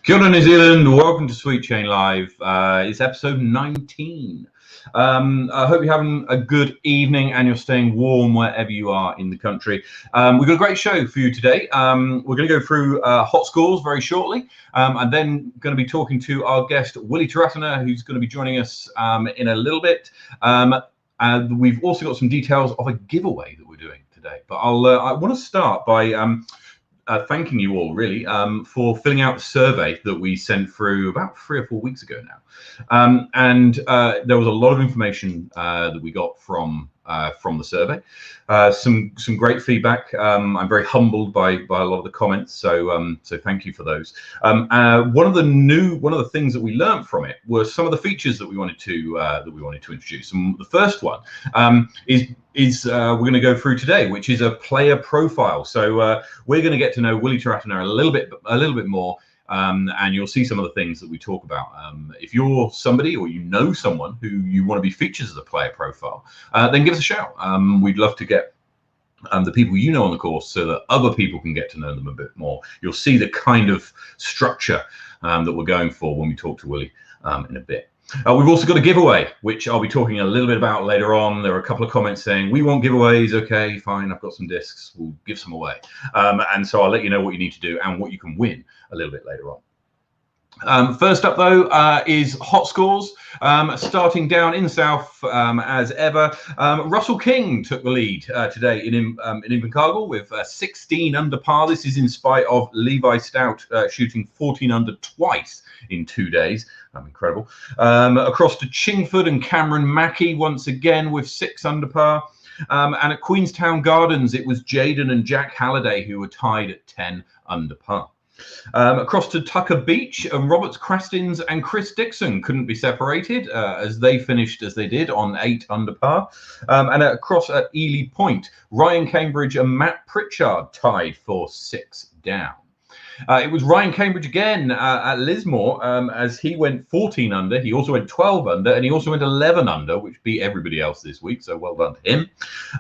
Kia ora, New Zealand. Welcome to Sweet Chain Live. It's episode 19. I hope you're having a good evening and you're staying warm wherever you are in the country. We've got a great show for you today. We're going to go through hot scores very shortly, and then going to be talking to our guest, Willie Te Ratana, who's going to be joining us in a little bit. And we've also got some details of a giveaway that we're doing today. But I want to start by thanking you all really for filling out the survey that we sent through about 3 or 4 weeks ago now, and there was a lot of information that we got from the survey, some great feedback. I'm very humbled by a lot of the comments, so thank you for those. One of the things that we learned from it were some of the features that we wanted to introduce. And the first one is we're going to go through today, which is a player profile. So we're going to get to know Willie Te Ratana a little bit more, and you'll see some of the things that we talk about. If you're somebody or you know someone who you want to be featured as a player profile, then give us a shout. We'd love to get the people you know on the course so that other people can get to know them a bit more. You'll see the kind of structure that we're going for when we talk to Willie in a bit. We've also got a giveaway, which I'll be talking a little bit about later on. There are a couple of comments saying, we want giveaways. Okay, fine, I've got some discs. We'll give some away. And so I'll let you know what you need to do and what you can win a little bit later on. First up, though, is hot scores. Starting down in the south, as ever, Russell King took the lead today in Invercargill with 16 under par. This is in spite of Levi Stout shooting 14 under twice in 2 days. Incredible. Across to Chingford and Cameron Mackey once again with 6 under par. And at Queenstown Gardens, it was Jaden and Jack Halliday who were tied at 10 under par. Across to Tucker Beach, Roberts Crastins and Chris Dixon couldn't be separated as they finished as they did on 8 under par. And across at Ely Point, Ryan Cambridge and Matt Pritchard tied for 6 down. It was Ryan Cambridge again at Lismore as he went 14 under. He also went 12 under, and he also went 11 under, which beat everybody else this week. So well done to him.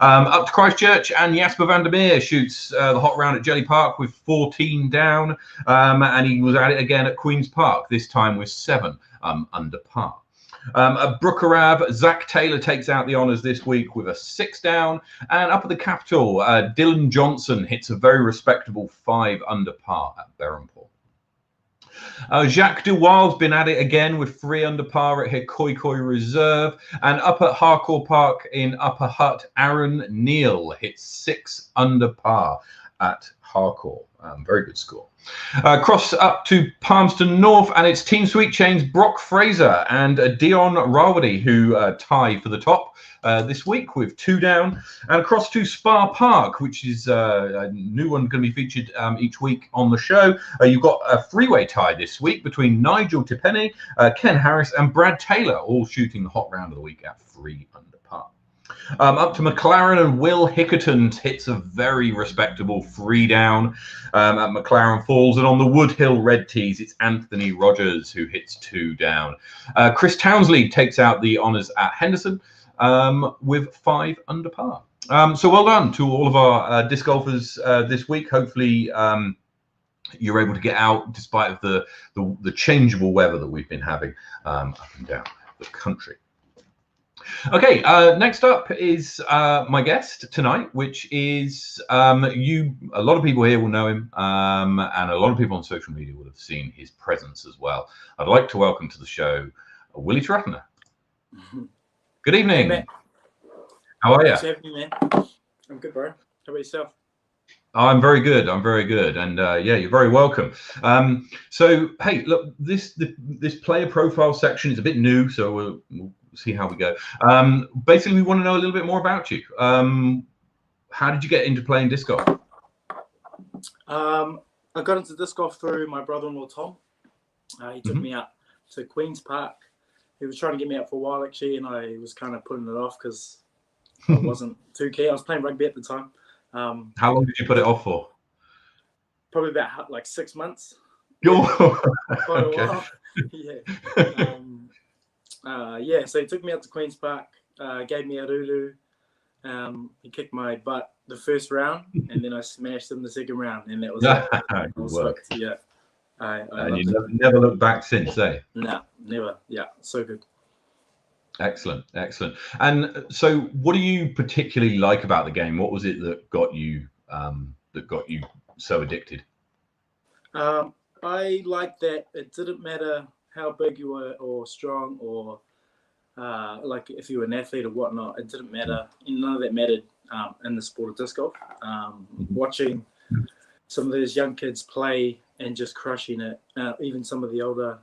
Up to Christchurch, and Jasper van der Meer shoots the hot round at Jelly Park with 14 down, and he was at it again at Queen's Park, this time with 7 under par. At Brookerab, Zach Taylor takes out the honours this week with a 6 down. And up at the Capital, Dylan Johnson hits a very respectable 5 under par at Berrenport. Jacques Duwal's been at it again with 3 under par at Hikoi Koi Reserve. And up at Harcourt Park in Upper Hutt, Aaron Neal hits 6 under par at Harcourt. Very good score. Cross up to Palmerston North, and it's Team Sweet Chain's Brock Fraser and Dion Rawadi who tie for the top this week with 2 down. And across to Spa Park, which is a new one going to be featured each week on the show. You've got a 3-way tie this week between Nigel Tipene, Ken Harris and Brad Taylor, all shooting the hot round of the week at 3 under par. Up to McLaren, and Will Hickerton hits a very respectable 3 down at McLaren Falls. And on the Woodhill red tees, it's Anthony Rogers who hits 2 down. Chris Townsley takes out the honours at Henderson with 5 under par. So well done to all of our disc golfers this week. Hopefully you're able to get out despite of the changeable weather that we've been having up and down the country. Okay, next up is my guest tonight, which is a lot of people here will know him, and a lot of people on social media would have seen his presence as well. I'd like to welcome to the show Willie Te Ratana. Good evening. Hey, how are you? Thanks for having me, man. I'm good, bro. How about yourself? I'm very good. I'm very good, and yeah, you're very welcome. So, hey, look, this player profile section is a bit new, so we'll see how we go. Basically, we want to know a little bit more about you. How did you get into playing disc golf? I got into disc golf through my brother-in-law Tom. He took me out to Queen's Park. He was trying to get me out for a while actually, and I was kind of putting it off because I wasn't too keen. I was playing rugby at the time. How long did you put it off for? Probably about like 6 months. Oh, quite a okay. while. Yeah. So he took me out to Queen's Park, gave me a rulu. He kicked my butt the first round, and then I smashed him the second round, and that was it. Good work. Yeah. I And loved you it. never looked back since, eh? No, never. Yeah, so good. Excellent, excellent. And so, what do you particularly like about the game? What was it that got you so addicted? I like that it didn't matter how big you were or strong or like if you were an athlete or whatnot. It didn't matter. None of that mattered in the sport of disc golf. Watching some of those young kids play and just crushing it. Even some of the older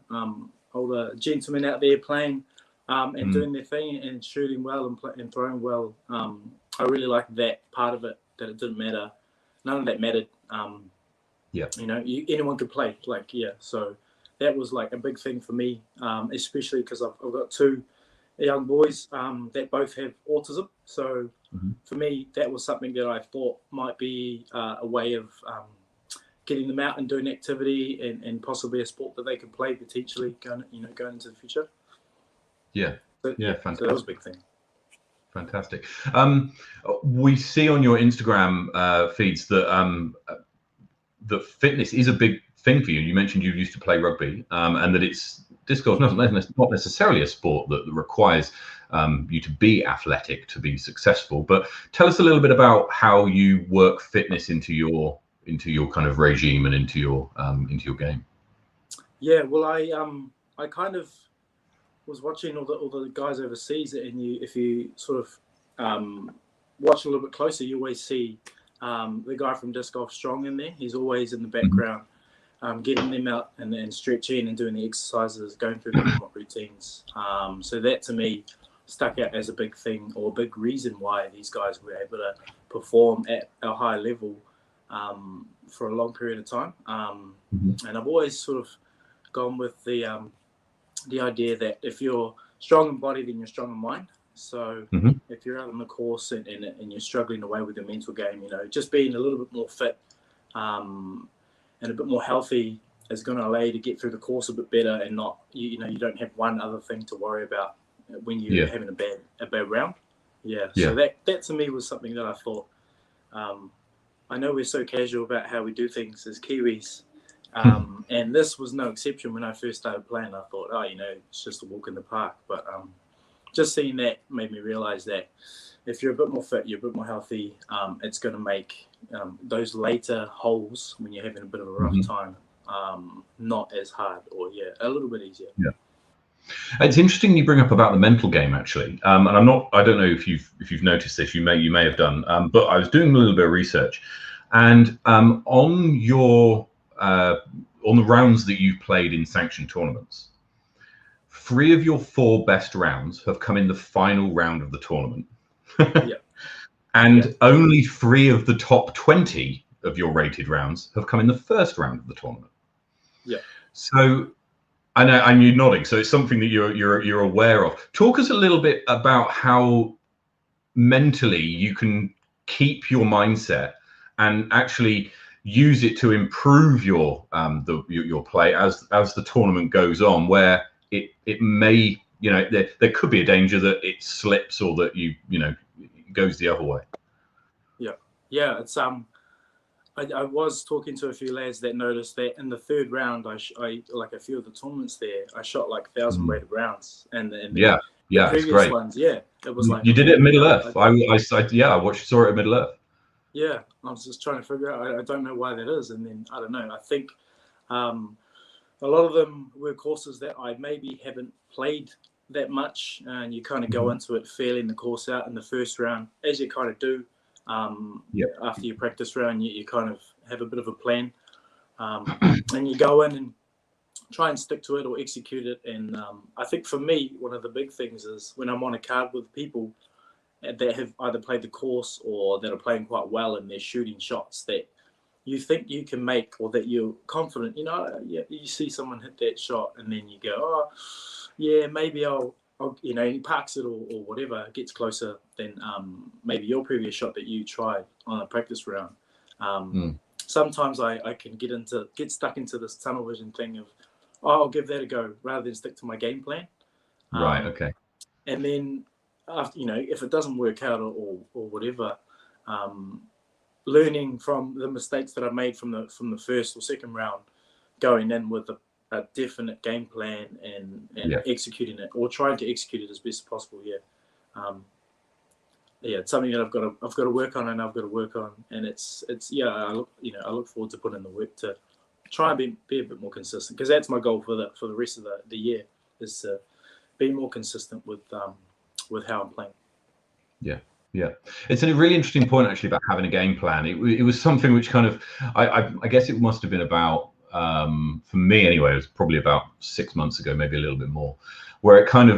gentlemen out there playing and doing their thing and shooting well and throwing well. I really like that part of it. That it didn't matter. None of that mattered. Anyone could play. So that was like a big thing for me, especially because I've got two young boys that both have autism. So for me, that was something that I thought might be a way of getting them out and doing activity and possibly a sport that they could play potentially going into the future. Fantastic. So that was a big thing. Fantastic. We see on your Instagram feeds that fitness is a big thing for you. You mentioned you used to play rugby, and that disc golf is not necessarily a sport that requires you to be athletic to be successful. But tell us a little bit about how you work fitness into your kind of regime and into your game. Yeah, well, I kind of was watching all the guys overseas, and if you sort of watch a little bit closer, you always see the guy from Disc Golf Strong in there. He's always in the background, getting them out and stretching and doing the exercises, going through the warm-up routines. So that to me stuck out as a big thing or a big reason why these guys were able to perform at a high level for a long period of time. And I've always sort of gone with the idea that if you're strong in body, then you're strong in mind. So if you're out on the course and you're struggling away with your mental game, just being a little bit more fit and a bit more healthy is going to allow you to get through the course a bit better and not, you don't have one other thing to worry about when you're having a bad round. So that to me was something that I thought, I know we're so casual about how we do things as Kiwis, and this was no exception. When I first started playing, I thought, it's just a walk in the park. But just seeing that made me realize that if you're a bit more fit, you're a bit more healthy, it's going to make those later holes when you're having a bit of a rough time not as hard or a little bit easier. It's interesting you bring up about the mental game, actually, and I don't know if you've noticed this. You may have done, but I was doing a little bit of research, and on the rounds that you've played in sanctioned tournaments, 3 of your 4 best rounds have come in the final round of the tournament. And only 3 of the top 20 of your rated rounds have come in the first round of the tournament. So I know, and you're nodding, so it's something that you're aware of. Talk us a little bit about how mentally you can keep your mindset and actually use it to improve your play as the tournament goes on, where it may, there could be a danger that it slips or that it goes the other way. It's I was talking to a few lads that noticed that in the third round, I like a few of the tournaments there, I shot like 1,000 rated rounds, and the previous great. ones, it was like you did it at Middle Earth. Saw it at Middle Earth. I was just trying to figure out. I don't know why that is, and then I don't know. I think a lot of them were courses that I maybe haven't played that much, and you kind of go into it feeling the course out in the first round, as you kind of do. After your practice round, you kind of have a bit of a plan, and you go in and try and stick to it or execute it. And I think for me, one of the big things is when I'm on a card with people that have either played the course or that are playing quite well and they're shooting shots that you think you can make or that you're confident, you see someone hit that shot and then you go, maybe I'll he parks it or whatever, gets closer than maybe your previous shot that you tried on a practice round. Sometimes I can get stuck into this tunnel vision thing of, I'll give that a go rather than stick to my game plan. Right. Okay. And then after, if it doesn't work out or whatever, learning from the mistakes that I made from the first or second round going in with a definite game plan and executing it, or trying to execute it as best as possible. It's something that I've got to work on, and I've got to work on, and it's I look forward to putting in the work to try and be a bit more consistent, because that's my goal for the rest of the year, is to be more consistent with how I'm playing. Yeah, it's a really interesting point actually about having a game plan. It was something which kind of I guess it must have been about for me anyway. It was probably about 6 months ago, maybe a little bit more, where the kind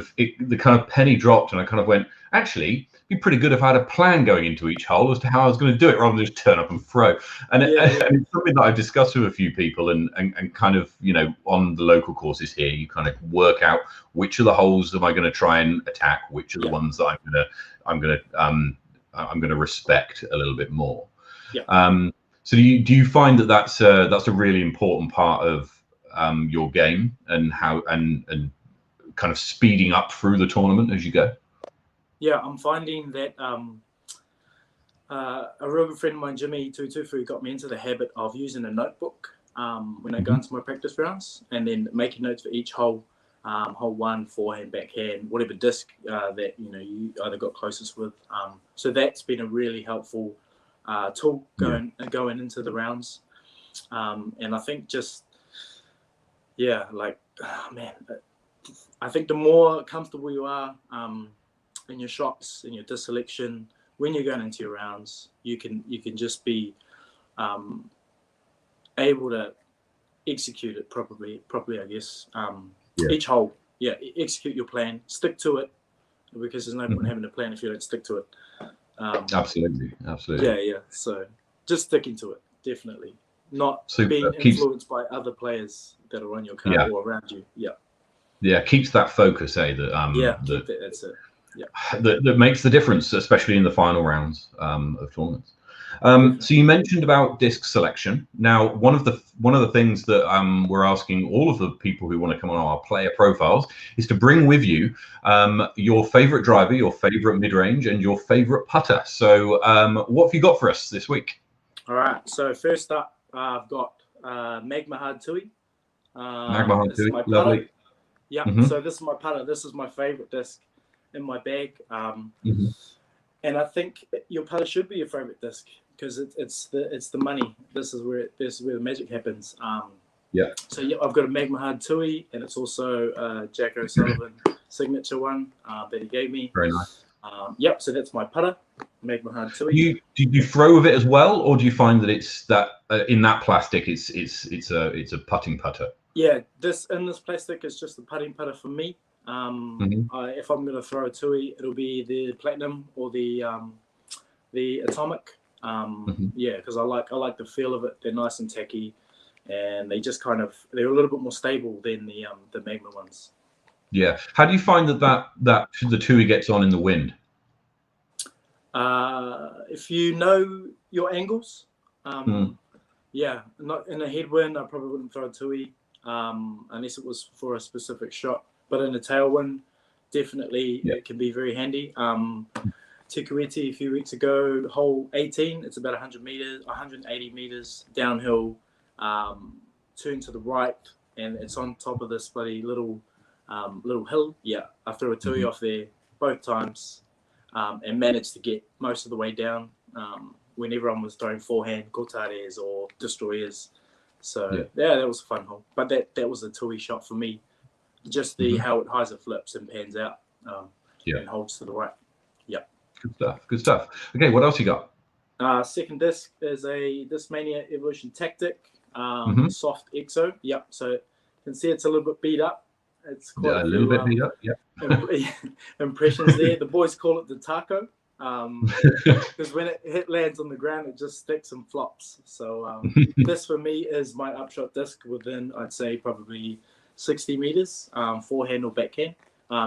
of penny dropped, and I kind of went, actually, it'd be pretty good if I had a plan going into each hole as to how I was going to do it, rather than just turn up and throw. And it's something that I've discussed with a few people, and kind of, on the local courses here, you kind of work out which of the holes am I going to try and attack, which are the ones that I'm going to respect a little bit more. So do you find that that's a really important part of your game, and how and kind of speeding up through the tournament as you go? Yeah, I'm finding that a real good friend of mine, Jimmy Tutufu, got me into the habit of using a notebook when I go into my practice rounds, and then making notes for each hole. Hole 1, forehand, backhand, whatever disc that you either got closest with. So that's been a really helpful tool going into the rounds. And I think I think the more comfortable you are in your shots, in your disc selection, when you're going into your rounds, you can just be able to execute it properly, I guess. Each hole, execute your plan, stick to it, because there's no point having a plan if you don't stick to it. Absolutely. Yeah. So just sticking to it, definitely. Not being influenced by other players that are on your card or around you. Yeah, keeps that focus, that's it. That makes the difference, especially in the final rounds of tournaments. So you mentioned about disc selection. Now, one of the things that we're asking all of the people who want to come on our player profiles is to bring with you your favorite driver, your favorite mid-range, and your favorite putter. So what have you got for us this week? All right. So first up, I've got Magma Hard Tui. Magma Hard Tui, lovely. Yeah. So this is my putter. This is my favorite disc in my bag. And I think your putter should be your favorite disc, because it's the money. This is where the magic happens. So I've got a Magma Hard Tui, and it's also Jack O'Sullivan signature one that he gave me. Very nice. So that's my putter, Magma Hard Tui. Do you throw with it as well, or do you find that it's that in that plastic it's a putting putter? Yeah, this plastic is just the putting putter for me. If I'm going to throw a Tui, it'll be the Platinum or the Atomic. Because I like the feel of it. They're nice and tacky, and they're a little bit more stable than the Magma ones. Yeah. How do you find that the Tui gets on in the wind? If you know your angles, not in a headwind, I probably wouldn't throw a Tui unless it was for a specific shot. But in a tailwind, definitely it can be very handy. Te Kuiti a few weeks ago, hole 18, it's about 180 meters downhill, turn to the right, and it's on top of this bloody little hill. Yeah, I threw a Tui off there both times, and managed to get most of the way down when everyone was throwing forehand Kotaris or destroyers. So that was a fun hole. But that was a Tui shot for me. Just how it hyzer flips and pans out and holds to the right. Yeah. Good stuff. Okay, what else you got? Second disc is a Discmania Evolution Tactic soft EXO. Yeah, so you can see it's a little bit beat up. It's quite a little bit beat up. Yeah. Impressions there. The boys call it the taco, because when it lands on the ground, it just sticks and flops. So this for me is my upshot disc within, I'd say, probably 60 meters, forehand or backhand.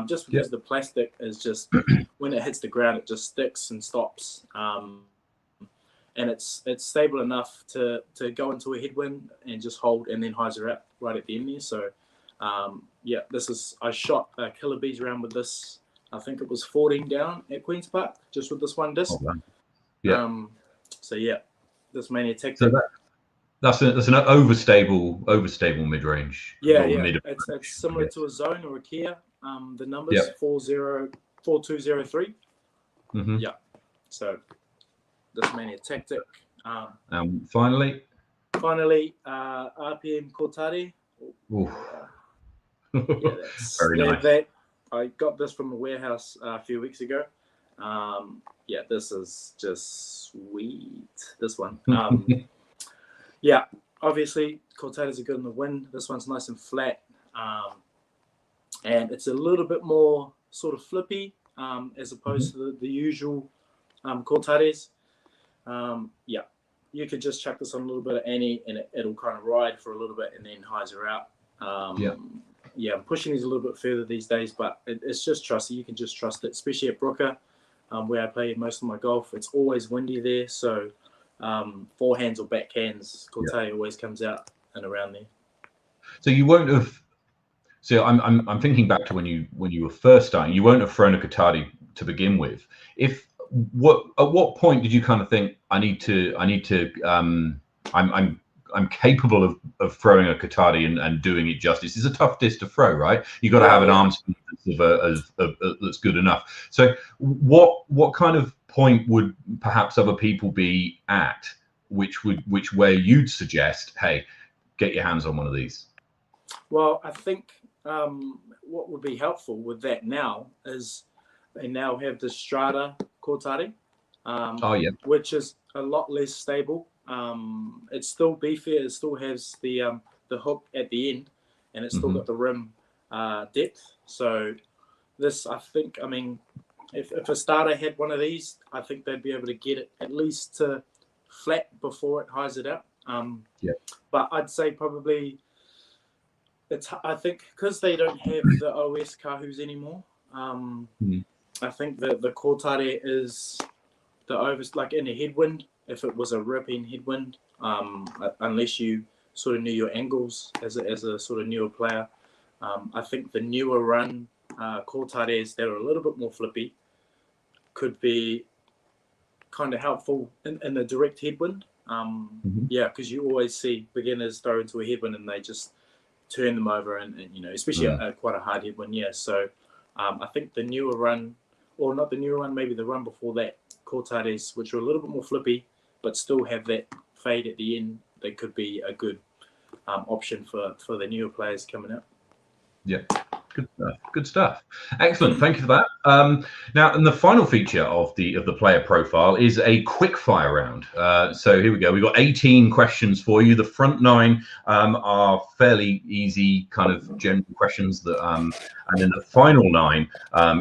Just because the plastic is just when it hits the ground, it just sticks and stops. And it's stable enough to go into a headwind and just hold and then hyzer out right at the end there. So I shot a Killer Bees round with this. I think it was 14 down at Queen's Park, just with this one disc. Oh, wow. This Mania Tactic. That's an overstable mid range. Yeah, Or yeah. mid. It's similar to a zone or a Kia. The numbers Yep. 4203. Mm-hmm. Yeah. So this mania tactic. Finally, RPM Kotari. Yeah, that's very nice. I got this from a warehouse a few weeks ago. Yeah, this is just sweet. This one. Yeah, obviously Cortadas are good in the wind. This one's nice and flat, and it's a little bit more sort of flippy as opposed to the usual Cortadas. Yeah, you could just chuck this on a little bit of Annie, and it'll kind of ride for a little bit and then highs her out. Yeah, I'm pushing these a little bit further these days, but it's just trusty. You can just trust it, especially at Brooker, where I play most of my golf. It's always windy there, so forehands or backhands, Kotari always comes out and around there. So you won't have. So I'm thinking back to when you were first starting. You won't have thrown a Kotari to begin with. At what point did you kind of think I'm capable of throwing a Kotari and doing it justice? It's a tough disc to throw, right? You got to have an arm speed that's good enough. So what kind of point would perhaps other people be at, where you'd suggest, hey, get your hands on one of these? Well, I think what would be helpful with that now is they now have the Strata Kotari, which is a lot less stable. It's still beefier. It still has the hook at the end, and it's still got the rim depth. So this, I think, I mean, if a starter had one of these, I think they'd be able to get it at least to flat before it highs it out. But I'd say probably I think because they don't have the OS Kahu's anymore. I think that the Kotari is the like in a headwind. If it was a ripping headwind, unless you sort of knew your angles as a sort of newer player, I think the newer run Kotaris that are a little bit more flippy could be kind of helpful in the direct headwind. Yeah, because you always see beginners throw into a headwind and they just turn them over, and you know, especially quite a hard headwind. Yeah, so I think the newer run, or not the newer run, maybe the run before that, Kotaris, which are a little bit more flippy, but still have that fade at the end, they could be a good option for the newer players coming up. Yeah, good stuff. Excellent, thank you for that. Now, and the final feature of the player profile is a quick fire round. So here we go. We've got 18 questions for you. The front 9 are fairly easy, kind of general questions that, and then the final 9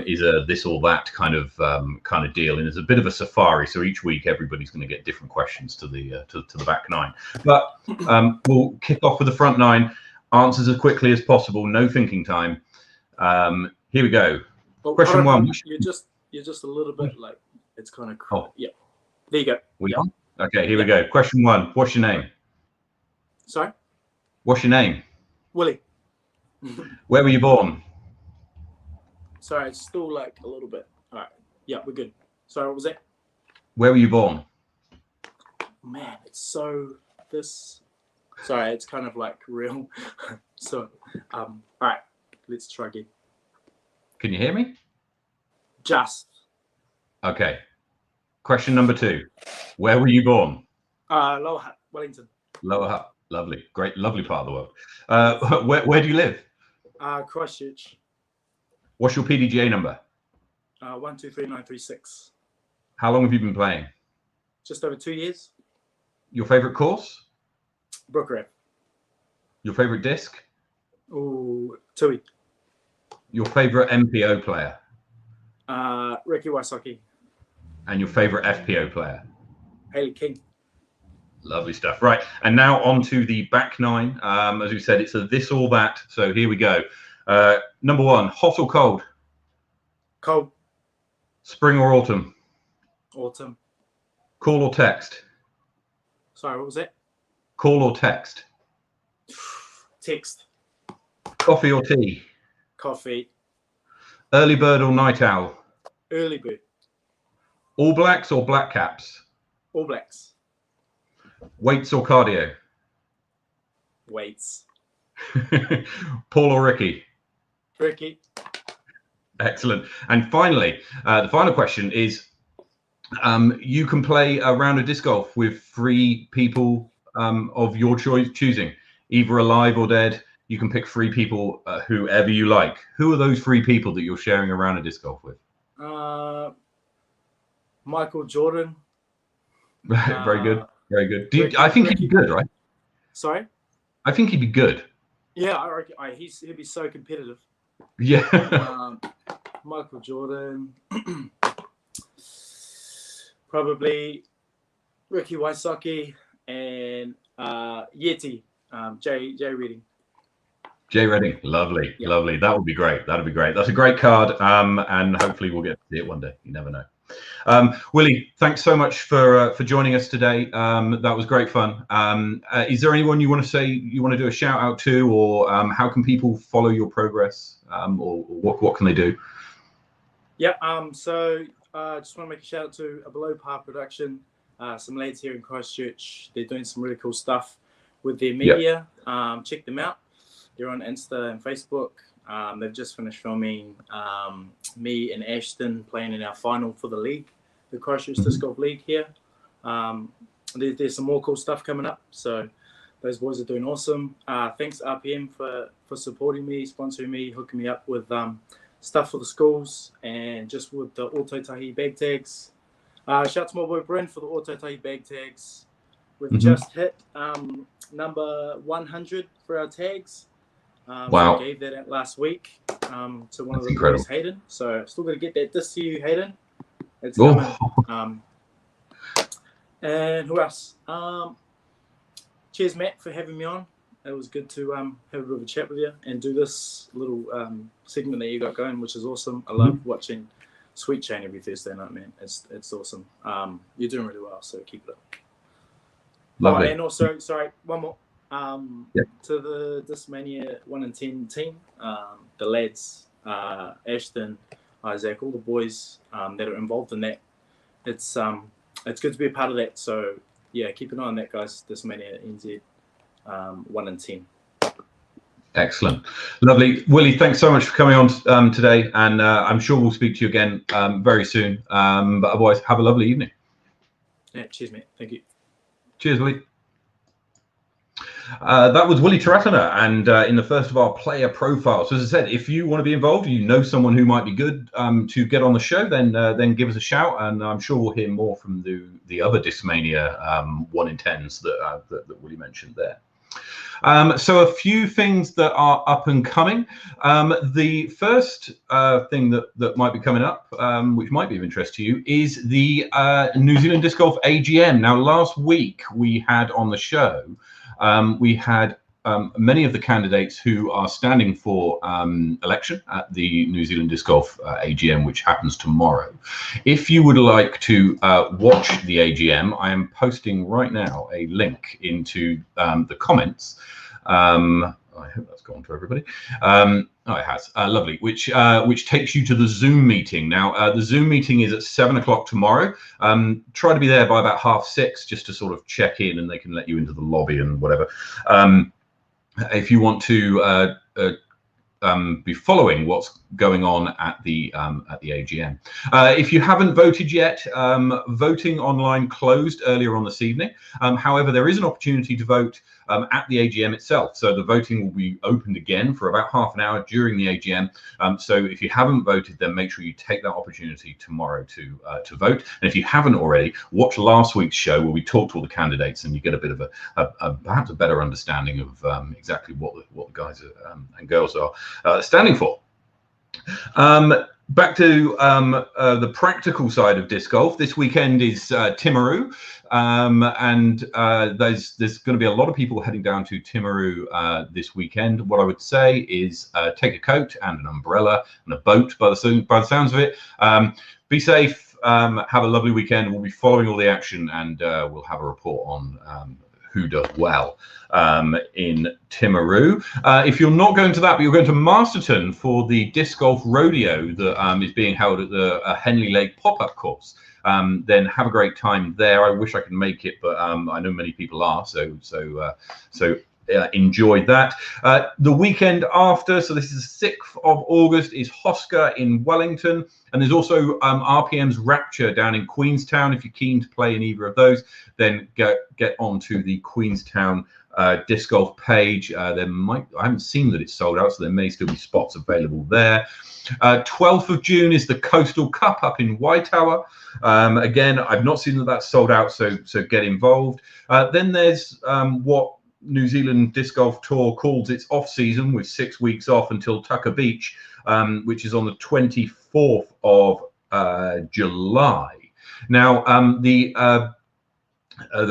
is a this or that kind of deal. And it's a bit of a safari. So each week, everybody's going to get different questions to the back 9. But we'll kick off with the front 9. Answers as quickly as possible. No thinking time. Here we go. Oh, question 1. You're just a little bit like it's kind of cool. Yeah. There you go. Okay, here we go. Question 1. What's your name? Sorry? What's your name? Willie. Where were you born? Sorry, it's still like a little bit. All right. Yeah, we're good. Sorry, what was that? Where were you born? Man, it's so Sorry, it's kind of like real. So, all right, let's try again. Can you hear me? Just. Okay. Question number 2. Where were you born? Lower Hutt, Wellington. Lower Hutt. Lovely. Great. Lovely part of the world. Where do you live? Christchurch. What's your PDGA number? 123936. How long have you been playing? Just over 2 years. Your favorite course? Brooker. Your favorite disc? Oh, Tui. Your favorite MPO player? Ricky Waisaki. And your favorite FPO player? Haley King. Lovely stuff. Right, and now on to the back 9. As we said, it's a this or that. So here we go. Number 1, hot or cold? Cold. Spring or autumn? Autumn. Call or text? Sorry, what was that? Call or text? Text. Coffee or tea? Coffee. Early bird or night owl? Early bird. All Blacks or Black Caps? All Blacks. Weights or cardio? weights. Paul or Ricky? Ricky. Excellent. And finally, the final question is, you can play a round of disc golf with 3 people of your choosing, either alive or dead. You can pick 3 people, whoever you like. Who are those 3 people that you're sharing a round of disc golf with? Michael Jordan. Very good. Very good. I think he'd be good, right? Sorry? I think he'd be good. Yeah, I reckon he'd be so competitive. Yeah. Michael Jordan. Probably Ricky Wysocki and Yeti, Jay Reading. Jay Redding, lovely, lovely. That would be great. That'd be great. That's a great card, and hopefully we'll get to see it one day. You never know. Willie, thanks so much for joining us today. That was great fun. Is there anyone you want to say, you want to do a shout out to, or how can people follow your progress, or what can they do? Yeah. So just want to make a shout out to a Below Par production. Some lads here in Christchurch. They're doing some really cool stuff with their media. Yep. Check them out. They're on Insta and Facebook. They've just finished filming me and Ashton playing in our final for the league, the Christchurch Disc Golf League here. There's some more cool stuff coming up. So those boys are doing awesome. Thanks RPM for supporting me, sponsoring me, hooking me up with stuff for the schools and just with the Auto Tahi bag tags. Shout out to my boy Bryn for the Auto Tahi bag tags. We've just hit number 100 for our tags. Wow. So I gave that out last week to one of the boys, Hayden. So still got to get that disc to you, Hayden. It's coming. And who else? Cheers, Matt, for having me on. It was good to have a bit of a chat with you and do this little segment that you got going, which is awesome. I love watching Sweet Chain every Thursday night, man. It's awesome. You're doing really well, so keep it up. Lovely. And also, sorry, one more. To the Discmania 1 in 10 team, the lads, Ashton, Isaac, all the boys that are involved in that. It's good to be a part of that. So yeah, keep an eye on that, guys. Discmania NZ 1 in 10. Excellent, lovely. Willie, thanks so much for coming on today, and I'm sure we'll speak to you again very soon. But otherwise, have a lovely evening. Yeah, cheers, mate. Thank you. Cheers, Willie. That was Willie Te Ratana, and in the first of our player profiles. So as I said, if you want to be involved, you know someone who might be good to get on the show, then give us a shout, and I'm sure we'll hear more from the other Discmania 1 in 10s that Willie mentioned there. So a few things that are up and coming. The first thing that might be coming up, which might be of interest to you, is the New Zealand Disc Golf AGM. Now, last week we had on the show, we had many of the candidates who are standing for election at the New Zealand Disc Golf AGM, which happens tomorrow. If you would like to watch the AGM, I am posting right now a link into the comments. I hope that's gone to everybody. Oh, it has. Lovely. Which takes you to the Zoom meeting. Now, the Zoom meeting is at 7 o'clock tomorrow. Try to be there by about 6:30 just to sort of check in, and they can let you into the lobby and whatever. If you want to be following what's going on at the AGM. If you haven't voted yet, voting online closed earlier on this evening. However, there is an opportunity to vote at the AGM itself. So the voting will be opened again for about half an hour during the AGM. So if you haven't voted, then make sure you take that opportunity tomorrow to vote. And if you haven't already, watch last week's show where we talked to all the candidates, and you get a bit of perhaps a better understanding of exactly what the guys and girls are standing for. Back to the practical side of disc golf. This weekend is Timaru, and there's going to be a lot of people heading down to Timaru this weekend. What I would say is take a coat and an umbrella and a boat by the sounds of it. Be safe. Have a lovely weekend. We'll be following all the action, and we'll have a report on who does well in Timaru. If you're not going to that, but you're going to Masterton for the disc golf rodeo that is being held at the Henley Lake pop-up course, then have a great time there. I wish I could make it, but I know many people are. So enjoyed that. The weekend after, so this is the 6th of August, is Hosker in Wellington, and there's also RPM's Rapture down in Queenstown. If you're keen to play in either of those, then get onto the Queenstown disc golf page. I haven't seen that it's sold out, so there may still be spots available there. 12th of June is the Coastal Cup up in Waitoa. Again, I've not seen that that's sold out, so get involved. Then there's what New Zealand Disc Golf Tour calls its off season, with 6 weeks off until Tucker Beach, which is on the 24th of July. Now, the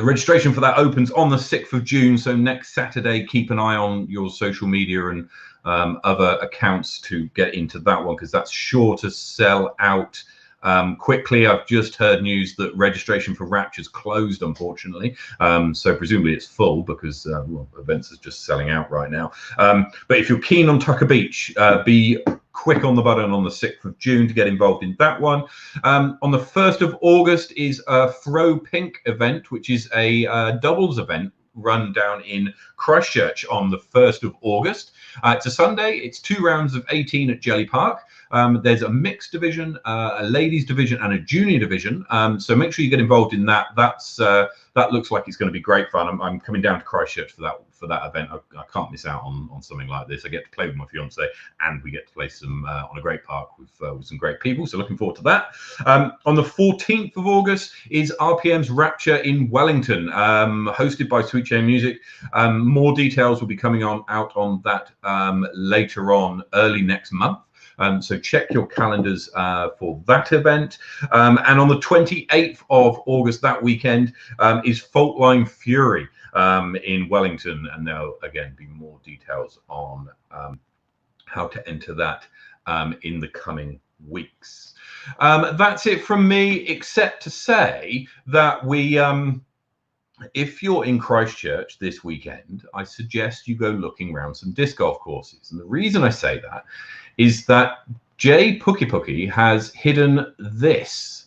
registration for that opens on the 6th of June, so next Saturday. Keep an eye on your social media and other accounts to get into that one, because that's sure to sell out quickly. I've just heard news that registration for Rapture's closed, unfortunately, so presumably it's full, because well, events is just selling out right now. But if you're keen on Tucker Beach, be quick on the button on the 6th of June to get involved in that one. On the 1st of August is a Throw Pink event, which is a doubles event run down in Christchurch on the 1st of August. It's a Sunday. It's 2 rounds of 18 at Jelly Park. There's a mixed division, a ladies division, and a junior division. So make sure you get involved in that. That looks like it's going to be great fun. I'm coming down to Christchurch for that event. I can't miss out on something like this. I get to play with my fiance, and we get to play some on a great park with some great people. So looking forward to that. On the 14th of August is RPM's Rapture in Wellington, hosted by Sweet Chain Music. More details will be coming out on that later on, early next month. So check your calendars for that event. And on the 28th of August, that weekend, is Fault Line Fury in Wellington. And there'll, again, be more details on how to enter that in the coming weeks. That's it from me, except to say that if you're in Christchurch this weekend, I suggest you go looking around some disc golf courses. And the reason I say that is that Jay Puki has hidden this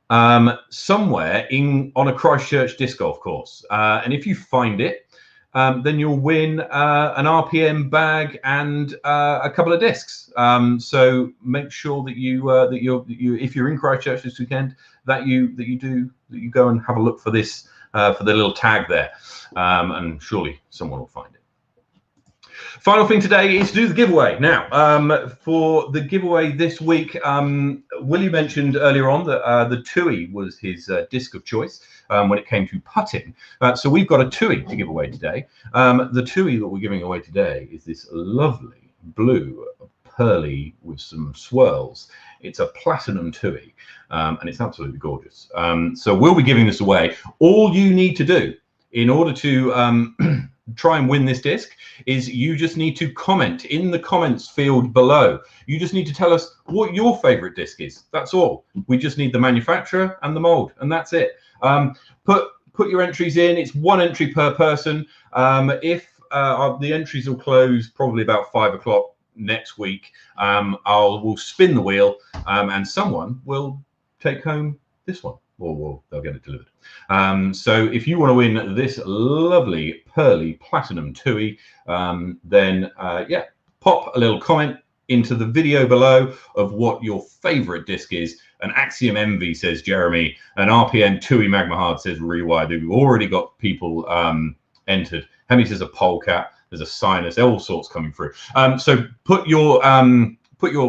somewhere on a Christchurch disc golf course. And if you find it, then you'll win an RPM bag and a couple of discs. So make sure that if you're in Christchurch this weekend, that you go and have a look for this. For the little tag there, and surely someone will find it. Final thing today is to do the giveaway. Now, for the giveaway this week, Willie mentioned earlier on that the Tui was his disc of choice when it came to putting. So we've got a Tui to give away today. The Tui that we're giving away today is this lovely blue pearly with some swirls. It's a platinum Tui, and it's absolutely gorgeous. So we'll be giving this away. All you need to do in order to try and win this disc is you just need to comment in the comments field below. You just need to tell us what your favorite disc is. That's all. We just need the manufacturer and the mold, and that's it. Put your entries in. It's 1 entry per person. If the entries will close probably about 5 o'clock next week, we'll spin the wheel, and someone will take home this one, or they'll get it delivered. So if you want to win this lovely pearly platinum Tui, then yeah, pop a little comment into the video below of what your favorite disc is. An Axiom Envy says Jeremy, an RPM Tui Magma Hard says Rewired. We've already got people entered. Hemi says a Polecat. There's a Sinus, all sorts coming through. So put your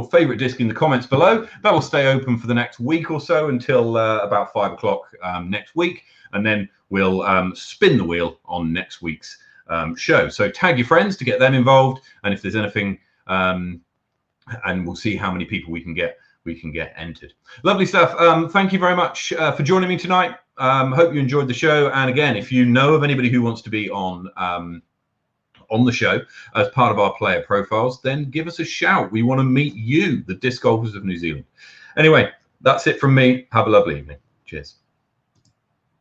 favorite disc in the comments below. That will stay open for the next week or so until about 5 o'clock next week, and then we'll spin the wheel on next week's show. So tag your friends to get them involved, and if there's anything, and we'll see how many people we can get entered. Lovely stuff. Thank you very much for joining me tonight. Hope you enjoyed the show. And again, if you know of anybody who wants to be on the show as part of our player profiles, then give us a shout. We want to meet you, the disc golfers of New Zealand. Anyway, that's it from me. Have a lovely evening. Cheers.